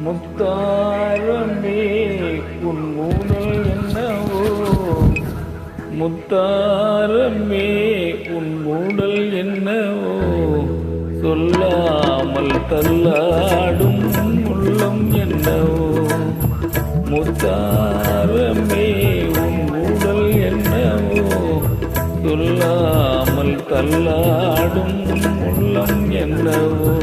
முத்தாரமே உன் மூடல் என்னவோ, முத்தாரமே உன் மூடல் என்னவோ, சொல்லாமல் தள்ளாடும் உள்ளம் என்னவோ, முத்தாரமே உன் மூடல் என்னவோ, சொல்லாமல் தள்ளாடும் உள்ளம் என்னவோ.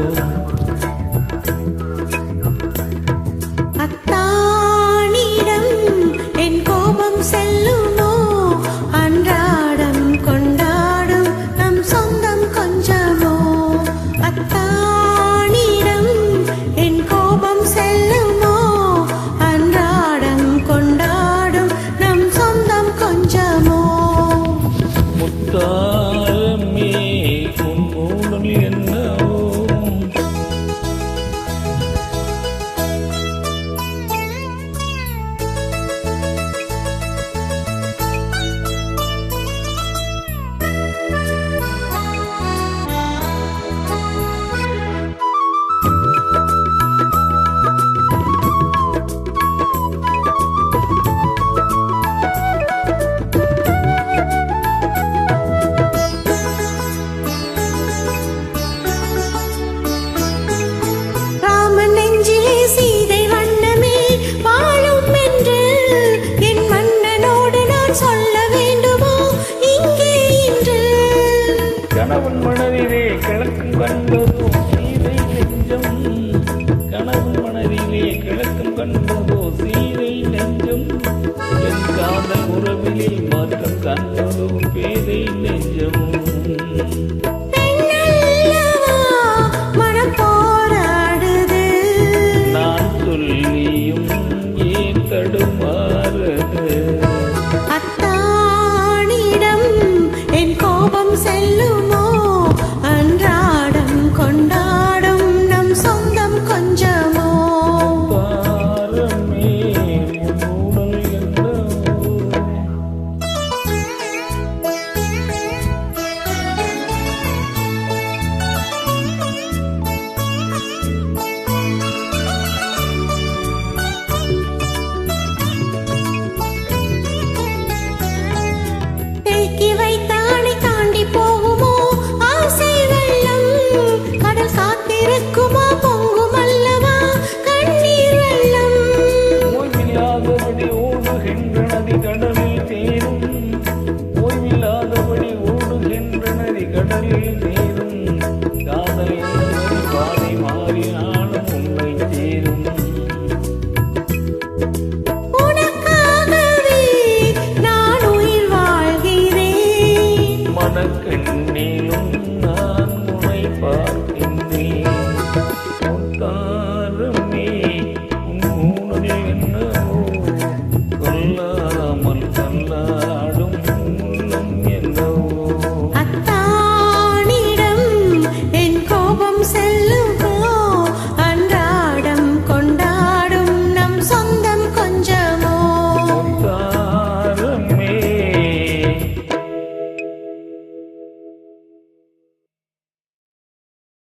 அத்தானிடம் என் கோபம் செல்லுமோ, அன்றாடம் கொண்டாடும் நம் சொந்தம் கொஞ்சமோ. அத்தானிடம் என் கோபம் செல்லுமோ, அன்றாடம் கொண்டாடும் நம் சொந்தம் கொஞ்சமோ. முத்தாரமே உன் மூடல் என்னவோ. கணவன் மனதிலே கிழக்கும் கண்டதோ சீதை நெஞ்சம், கணவன் மனதிலே கிழக்கும் கண்டதோ சீதை நெஞ்சம், என் காதல் உறவிலே மாற்றம் கண்டதோ பேதை நெஞ்சம். மனம் போராடுது, நான் சொல்லியும் ஏன் தடுமாறுது. அத்தானிடம் என் கோபம் செல்லுமோ, அன்றாடம் கொண்டாடும் நம் சொந்தம் கொஞ்சமோ. தாரமே மூடல் என்னவோ. தேக்கி வைத்தானை தாண்டி போகுமோ ஆசை வெள்ளம், கடல் காத்திருக்குமா பொங்கும் அல்லவா கண்ணீர் வெள்ளம். ஓய்வில்லாதபடி ஓடுகின்ற நதி கடலில் தேரும், ஓய்வில்லாதபடி ஓடுகின்ற நதி கடலில் தேரும், காதல் என்பது பாதை மாறினாலும் உன்னை சேரும். உனக்காகவே நான் உயிர் வாழ்கிறேன், மனக்கண்